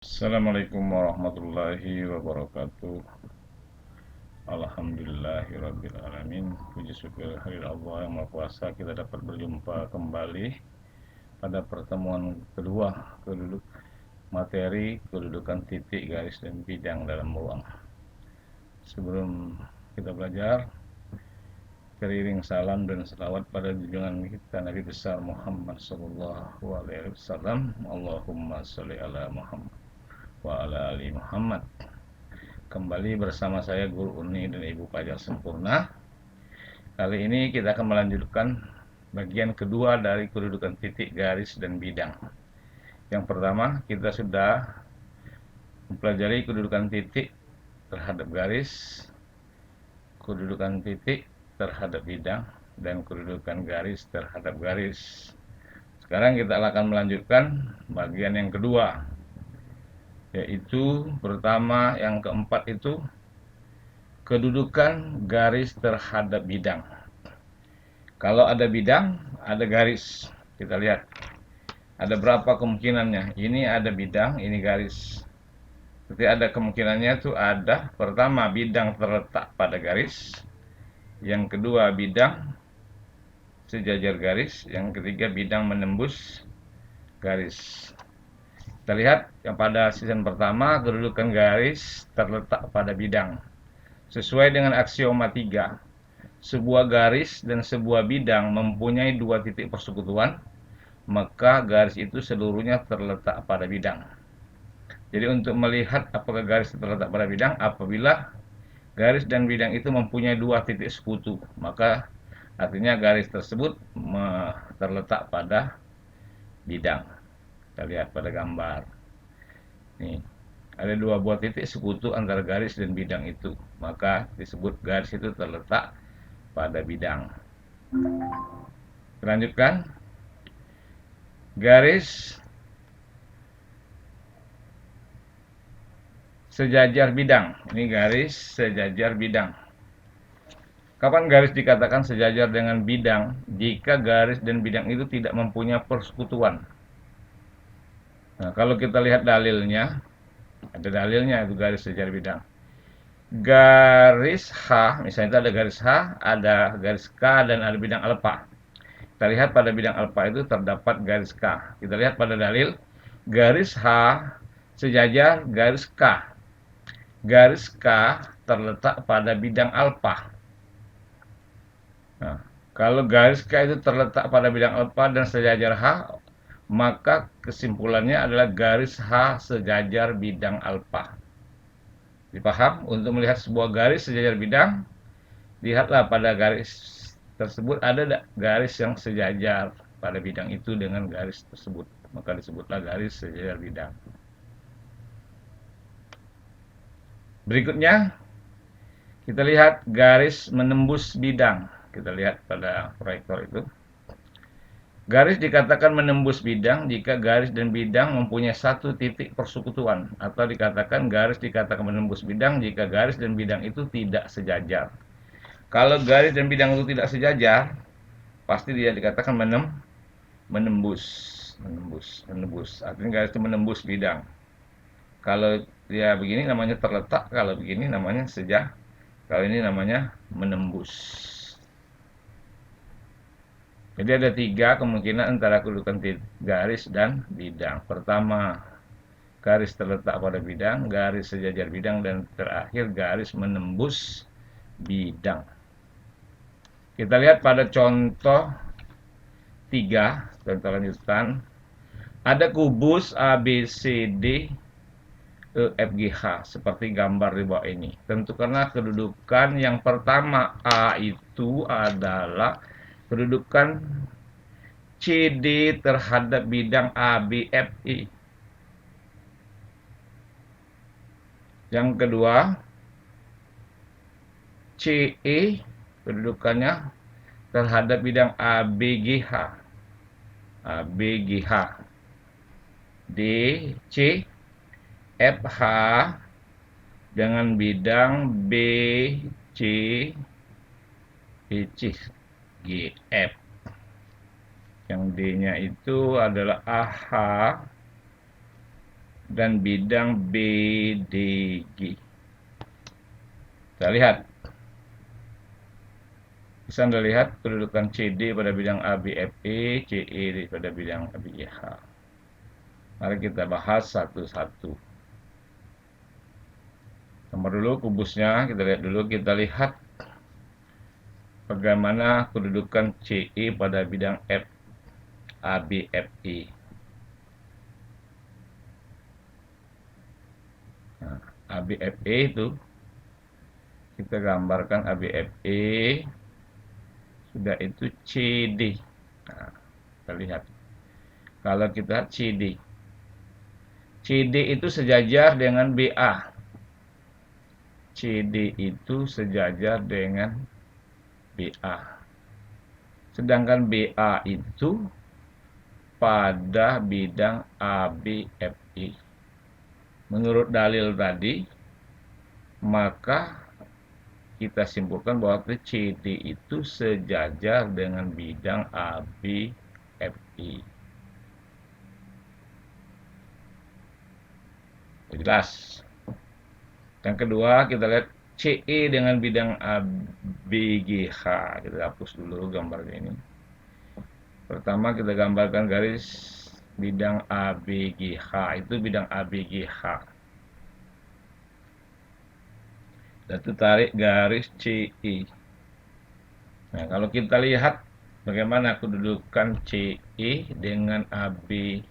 Assalamualaikum warahmatullahi wabarakatuh. Alhamdulillahirrabbilalamin. Puji syukur hari Allah yang Maha Kuasa, kita dapat berjumpa kembali pada pertemuan kedua kedudukan titik, garis, dan bidang dalam ruang. Sebelum kita belajar, teriring salam dan selawat pada junjungan kita Nabi besar Muhammad sallallahu alaihi wasallam. Allahumma sholli ala Muhammad wa ala ali Muhammad. Kembali bersama saya Guru Uni dan Ibu Pajak Sempurna. Kali ini kita akan melanjutkan bagian kedua dari kedudukan titik, garis, dan bidang. Yang pertama, kita sudah mempelajari kedudukan titik terhadap garis, kedudukan titik terhadap bidang, dan kedudukan garis terhadap garis. Sekarang kita akan melanjutkan bagian yang kedua, yaitu pertama, yang keempat itu kedudukan garis terhadap bidang. Kalau ada bidang, ada garis. Kita lihat, ada berapa kemungkinannya. Ini ada bidang, ini garis. Jadi ada kemungkinannya itu ada, pertama bidang terletak pada garis, yang kedua bidang sejajar garis, yang ketiga bidang menembus garis. Kita lihat yang pada season pertama, kedudukan garis terletak pada bidang. Sesuai dengan aksioma 3, sebuah garis dan sebuah bidang mempunyai dua titik persekutuan, maka garis itu seluruhnya terletak pada bidang. Jadi untuk melihat apakah garis terletak pada bidang, apabila garis dan bidang itu mempunyai dua titik sekutu, maka artinya garis tersebut terletak pada bidang. Kita lihat pada gambar. Nih, ada dua buah titik sekutu antara garis dan bidang itu, maka disebut garis itu terletak pada bidang. Lanjutkan. Garis sejajar bidang. Ini garis sejajar bidang. Kapan garis dikatakan sejajar dengan bidang? Jika garis dan bidang itu tidak mempunyai persekutuan. Nah, kalau kita lihat dalilnya, ada dalilnya itu garis sejajar bidang. Garis H, misalnya itu ada garis H, ada garis K, dan ada bidang alfa. Kita lihat pada bidang alfa itu terdapat garis K. Kita lihat pada dalil, garis H sejajar garis K. Garis K terletak pada bidang alfa. Nah, kalau garis K itu terletak pada bidang alfa dan sejajar H, maka kesimpulannya adalah garis H sejajar bidang alfa. Dipaham? Untuk melihat sebuah garis sejajar bidang, lihatlah pada garis tersebut ada garis yang sejajar pada bidang itu dengan garis tersebut, maka disebutlah garis sejajar bidang. Berikutnya, kita lihat garis menembus bidang. Kita lihat pada proyektor itu. Garis dikatakan menembus bidang jika garis dan bidang mempunyai satu titik persekutuan, atau dikatakan garis dikatakan menembus bidang jika garis dan bidang itu tidak sejajar. Kalau garis dan bidang itu tidak sejajar, pasti dia dikatakan menembus. Artinya garis itu menembus bidang. Kalau dia begini namanya terletak, kalau begini namanya sejajar, kalau ini namanya menembus. Jadi ada tiga kemungkinan antara kedudukan garis dan bidang. Pertama, garis terletak pada bidang, garis sejajar bidang, dan terakhir garis menembus bidang. Kita lihat pada contoh 3, contoh lanjutan. Ada kubus ABCD EFGH seperti gambar di bawah ini. Tentukanlah kedudukan yang pertama. A itu adalah kedudukan CD terhadap bidang ABFI. Yang kedua, CE kedudukannya terhadap bidang ABGH. ABGH. DC FH dengan bidang BC GF. Yang D-nya itu adalah AH dan bidang BDG. Kita lihat. Bisa Anda lihat kedudukan CD pada bidang ABFE, CE pada bidang ABEH. Mari kita bahas satu-satu. Nomor dulu kubusnya, kita lihat bagaimana kedudukan CE pada bidang F, ABFE. Nah, ABFE itu kita gambarkan ABFE, sudah itu CD. Nah, kita lihat. Kalau kita CD itu sejajar dengan BA. CD itu sejajar dengan BA. Sedangkan BA itu pada bidang ABFE. Menurut dalil tadi, maka kita simpulkan bahwa CD itu sejajar dengan bidang ABFE. Jelas. Yang kedua, kita lihat CE dengan bidang ABGH. Kita hapus dulu gambarnya ini. Pertama kita gambarkan garis bidang ABGH. Itu bidang ABGH. Dan kita tarik garis CE. Nah, kalau kita lihat bagaimana kedudukan CE dengan ABGH.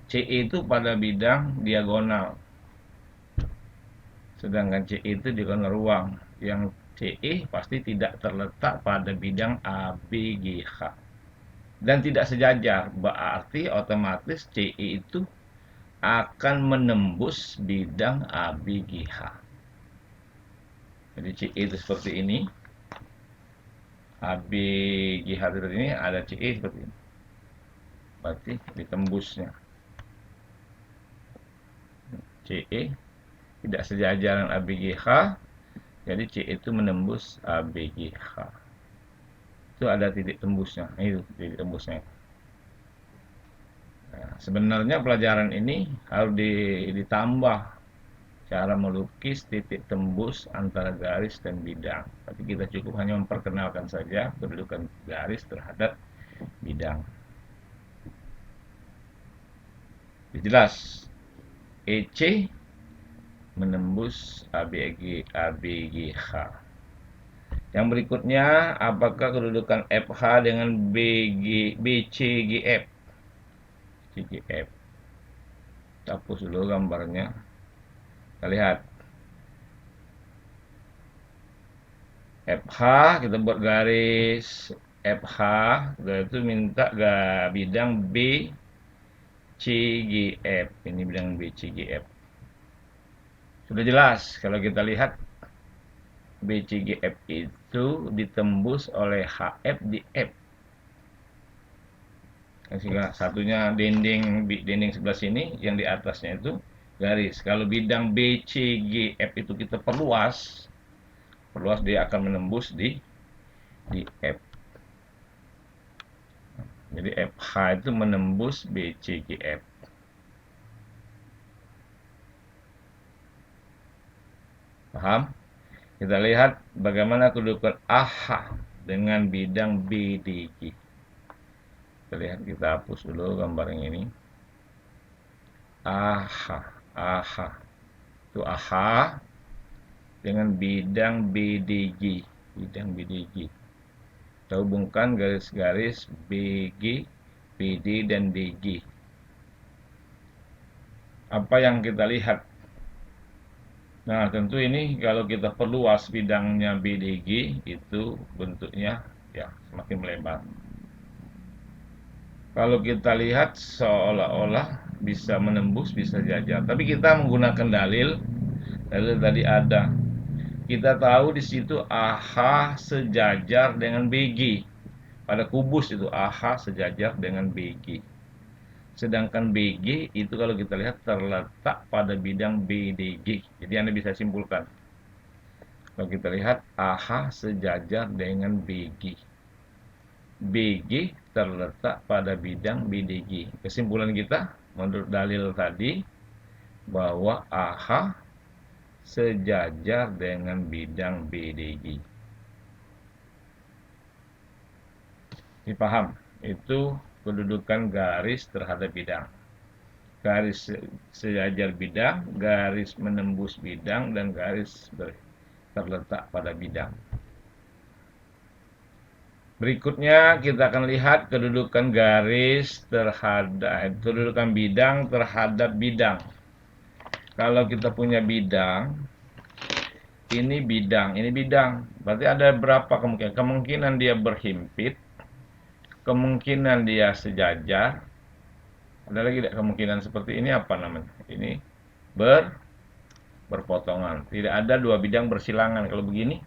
CE itu pada bidang diagonal. Sedangkan CE itu diagonal ruang. Yang CE pasti tidak terletak pada bidang ABGH. Dan tidak sejajar, berarti otomatis CE itu akan menembus bidang ABGH. Jadi CE itu seperti ini. ABGH seperti ini, ada CE seperti ini. Berarti ditembusnya. CE tidak sejajar dengan ABGH, jadi CE itu menembus ABGH. Itu ada titik tembusnya, itu titik tembusnya. Nah, sebenarnya pelajaran ini harus ditambah cara melukis titik tembus antara garis dan bidang. Tapi kita cukup hanya memperkenalkan saja kedudukan garis terhadap bidang. Jelas, EC menembus ABGH. Yang berikutnya, apakah kedudukan FH dengan BCGF? CGF. Kita hapus dulu gambarnya. Kita lihat. FH, kita buat garis FH, itu minta bidang BCGF. Ini bidang BCGF. Sudah jelas kalau kita lihat BCGF itu ditembus oleh HF di F. Satunya dinding sebelah sini, yang di atasnya itu garis. Kalau bidang BCGF itu kita perluas dia akan menembus di F. Jadi FH itu menembus BCGF. Paham? Kita lihat bagaimana kedudukan AH dengan bidang BDG. Kita lihat, kita hapus dulu gambar yang ini. AH itu AH dengan bidang BDG. Kita hubungkan garis-garis BG, BD, dan DG. Apa yang kita lihat? Nah, tentu ini kalau kita perluas bidangnya BDG, itu bentuknya ya semakin melebar. Kalau kita lihat seolah-olah bisa menembus, bisa jajar. Tapi kita menggunakan dalil tadi ada. Kita tahu di situ AH sejajar dengan BG. Pada kubus itu AH sejajar dengan BG. Sedangkan BG itu kalau kita lihat terletak pada bidang BDG. Jadi Anda bisa simpulkan. Kalau kita lihat AH sejajar dengan BG. BG terletak pada bidang BDG. Kesimpulan kita, menurut dalil tadi bahwa AH sejajar dengan bidang BDG. Dipaham? Itu kedudukan garis terhadap bidang. Garis sejajar bidang, garis menembus bidang, dan garis terletak pada bidang. Berikutnya kita akan lihat kedudukan garis terhadap kedudukan bidang terhadap bidang. Kalau kita punya bidang, ini bidang, berarti ada berapa kemungkinan? Kemungkinan dia berhimpit, kemungkinan dia sejajar, ada lagi tidak kemungkinan seperti ini apa namanya? Ini berpotongan. Tidak ada dua bidang bersilangan. Kalau begini,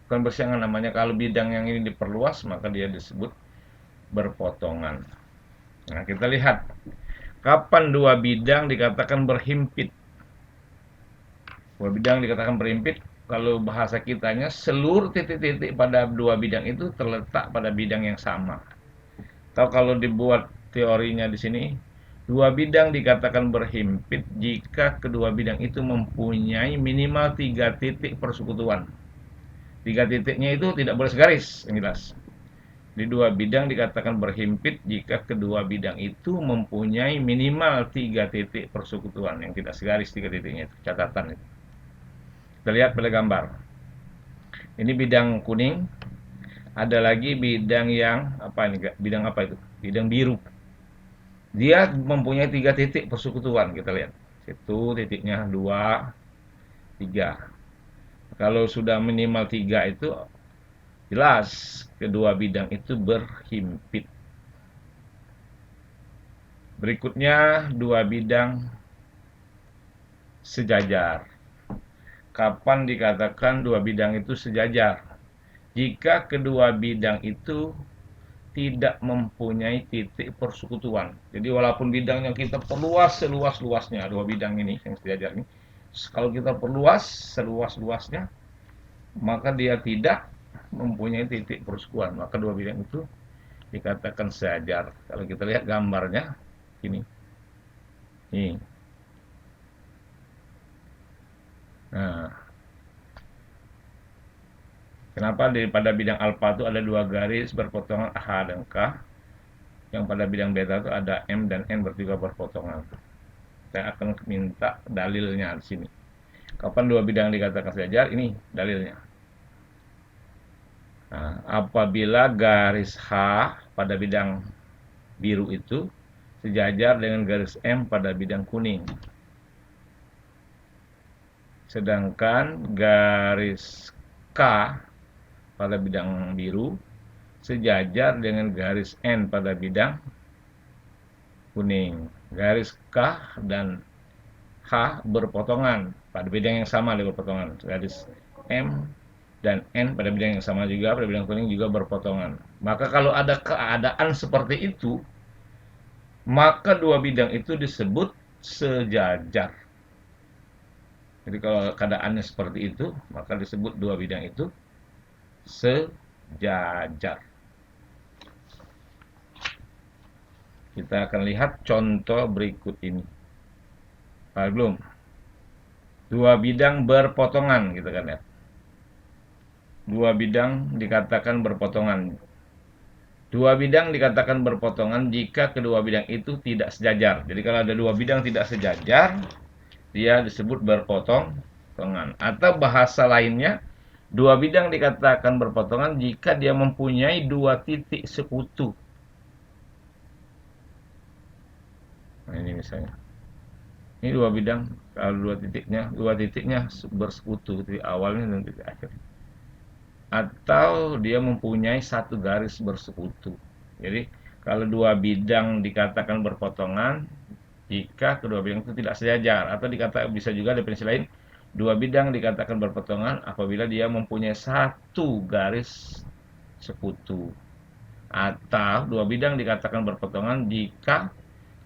bukan bersilangan namanya. Kalau bidang yang ini diperluas, maka dia disebut berpotongan. Nah, kita lihat kapan dua bidang dikatakan berhimpit. Dua bidang dikatakan berhimpit, kalau bahasa kitanya seluruh titik-titik pada dua bidang itu terletak pada bidang yang sama. Atau kalau dibuat teorinya di sini, dua bidang dikatakan berhimpit jika kedua bidang itu mempunyai minimal 3 titik persekutuan. 3 titiknya itu tidak boleh segaris, yang jelas. Di dua bidang dikatakan berhimpit jika kedua bidang itu mempunyai minimal 3 titik persekutuan, yang tidak segaris 3 titiknya itu, catatan itu. Kita lihat pada gambar. Ini bidang kuning, ada lagi bidang yang apa ini? Bidang apa itu? Bidang biru. Dia mempunyai 3 titik persekutuan, kita lihat. Situ titiknya 2, 3. Kalau sudah minimal 3 itu jelas kedua bidang itu berhimpit. Berikutnya dua bidang sejajar. Kapan dikatakan dua bidang itu sejajar? Jika kedua bidang itu tidak mempunyai titik persekutuan. Jadi walaupun bidangnya kita perluas seluas-luasnya, dua bidang ini yang sejajar ini, kalau kita perluas seluas-luasnya, maka dia tidak mempunyai titik persekutuan. Maka dua bidang itu dikatakan sejajar. Kalau kita lihat gambarnya, ini. Nih. Nah, kenapa pada bidang alfa itu ada dua garis berpotongan H dan K, yang pada bidang beta itu ada M dan N bertiga berpotongan. Saya akan minta dalilnya di sini. Kapan dua bidang dikatakan sejajar? Ini dalilnya. Nah, apabila garis H pada bidang biru itu sejajar dengan garis M pada bidang kuning. Sedangkan garis K pada bidang biru sejajar dengan garis N pada bidang kuning. Garis K dan H berpotongan pada bidang yang sama, dia berpotongan. Garis M dan N pada bidang yang sama juga, pada bidang kuning juga berpotongan. Maka kalau ada keadaan seperti itu, maka dua bidang itu disebut sejajar. Jadi kalau keadaannya seperti itu, maka disebut dua bidang itu sejajar. Kita akan lihat contoh berikut ini. Belum. Dua bidang berpotongan, gitu kan ya. Dua bidang dikatakan berpotongan. Dua bidang dikatakan berpotongan jika kedua bidang itu tidak sejajar. Jadi kalau ada dua bidang tidak sejajar, dia disebut berpotongan. Atau bahasa lainnya, dua bidang dikatakan berpotongan jika dia mempunyai dua titik sekutu. Nah, ini misalnya. Ini dua bidang, kalau dua titiknya bersekutu, titik awalnya dan titik akhir. Atau dia mempunyai satu garis bersekutu. Jadi kalau dua bidang dikatakan berpotongan jika kedua bidang itu tidak sejajar, atau dikatakan bisa juga definisi lain, dua bidang dikatakan berpotongan apabila dia mempunyai satu garis sekutu. Atau dua bidang dikatakan berpotongan jika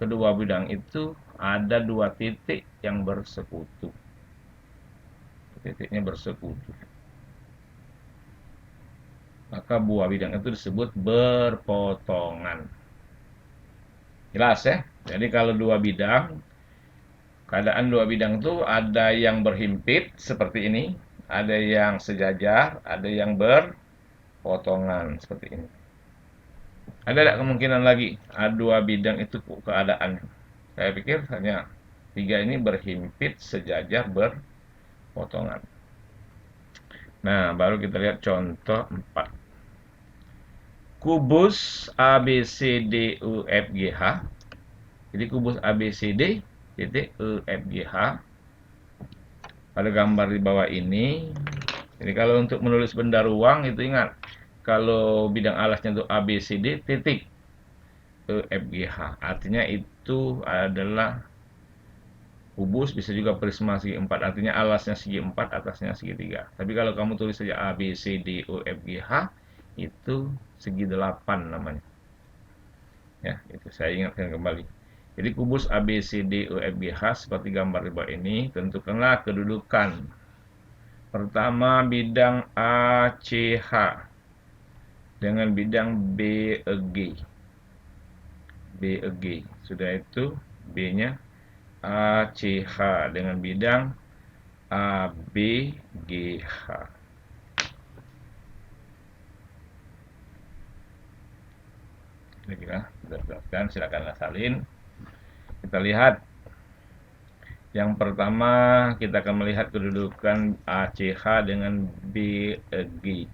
kedua bidang itu ada dua titik yang bersekutu. Titiknya bersekutu. Maka buah bidang itu disebut berpotongan. Jelas ya. Jadi kalau dua bidang, keadaan dua bidang itu ada yang berhimpit seperti ini, ada yang sejajar, ada yang berpotongan seperti ini. Ada tidak kemungkinan lagi dua bidang itu keadaan? Saya pikir hanya tiga ini berhimpit, sejajar, berpotongan. Nah, baru kita lihat contoh 4. Kubus ABCDUFGH. Jadi kubus ABCD titik UFGH pada gambar di bawah ini. Jadi kalau untuk menulis benda ruang itu ingat, kalau bidang alasnya itu ABCD titik UFGH. Artinya itu adalah kubus, bisa juga prisma segi 4, artinya alasnya segi 4, atasnya segi 3. Tapi kalau kamu tulis saja A, B, C, D, E, F, G, H, itu segi 8 namanya. Ya, itu saya ingatkan kembali. Jadi kubus A, B, C, D, E, F, G, H seperti gambar di bawah ini, tentukanlah kedudukan. Pertama bidang A, C, H dengan bidang B, E, G. B, E, G. Sudah itu B-nya A, C, H dengan bidang A, B, G, H. Kira-kira sudah jelaskan, silakan salin. Kita lihat. Yang pertama, kita akan melihat kedudukan ACH dengan BG.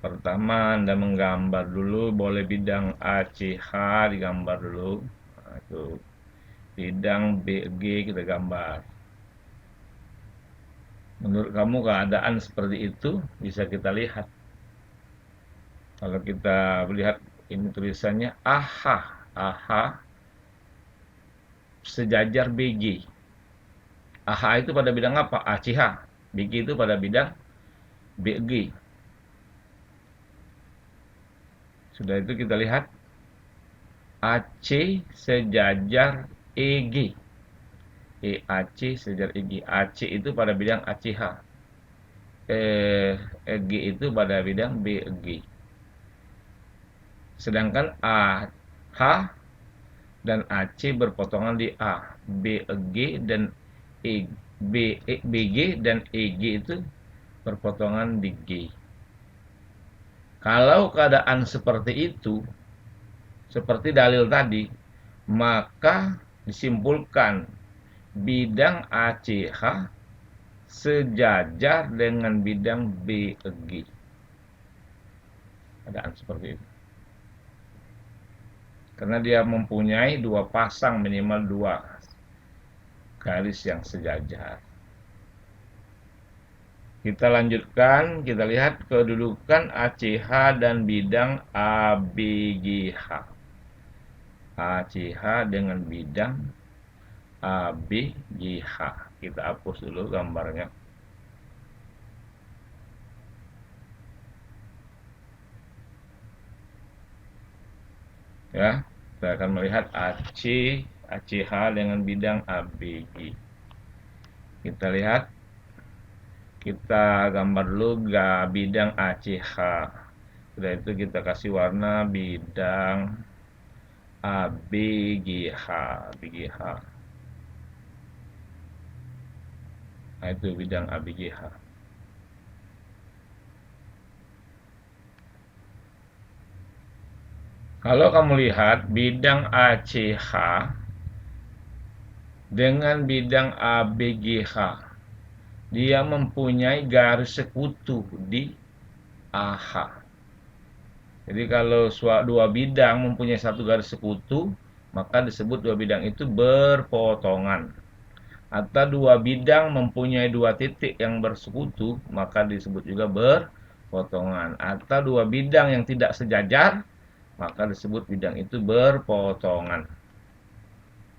Pertama, Anda menggambar dulu, boleh bidang ACH digambar dulu. Nah, itu. Bidang BG kita gambar. Menurut kamu keadaan seperti itu bisa kita lihat. Kalau kita lihat ini tulisannya AH, AH sejajar BG. AH itu pada bidang apa? ACH. BG itu pada bidang BG. Sudah itu kita lihat AC sejajar EG. EAC sejajar EG. AC itu pada bidang ACH. EG itu pada bidang BG. Sedangkan AH dan AC berpotongan di A. BG dan BG dan EG itu berpotongan di G. Kalau keadaan seperti itu, seperti dalil tadi, maka disimpulkan bidang ACH sejajar dengan bidang BG. Keadaan seperti itu. Karena dia mempunyai dua pasang, minimal dua garis yang sejajar. Kita lanjutkan, kita lihat kedudukan ACH dan bidang ABGH. ACH dengan bidang ABGH. Kita hapus dulu gambarnya. Ya, kita akan melihat ACH dengan bidang ABG. Kita lihat, kita gambar dulu bidang ACH. Setelah itu kita kasih warna bidang ABGH. BGH. Nah, itu bidang ABGH. Kalau kamu lihat bidang ACH dengan bidang ABGH, dia mempunyai garis sekutu di AH. Jadi kalau dua bidang mempunyai satu garis sekutu, maka disebut dua bidang itu berpotongan. Atau dua bidang mempunyai dua titik yang bersekutu, maka disebut juga berpotongan. Atau dua bidang yang tidak sejajar, maka disebut bidang itu berpotongan.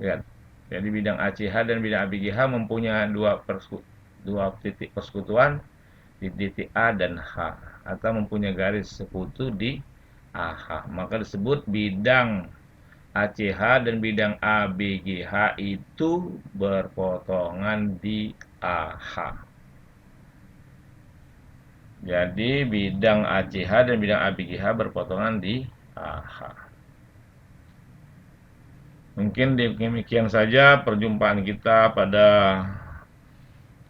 Lihat. Jadi bidang ACH dan bidang ABGH mempunyai dua titik persekutuan di titik A dan H, atau mempunyai garis sekutu di AH. Maka disebut bidang ACH dan bidang ABGH itu berpotongan di AH. Jadi bidang ACH dan bidang ABGH berpotongan di AH. Mungkin demikian saja perjumpaan kita pada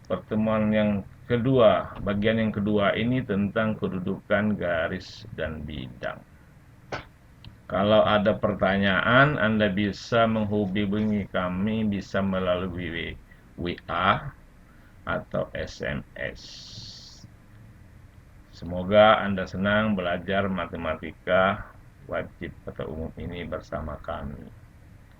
pertemuan yang kedua. Bagian yang kedua ini tentang kedudukan garis dan bidang. Kalau ada pertanyaan, Anda bisa menghubungi kami bisa melalui WA atau SMS. Semoga Anda senang belajar matematika wajib atau umum ini bersama kami.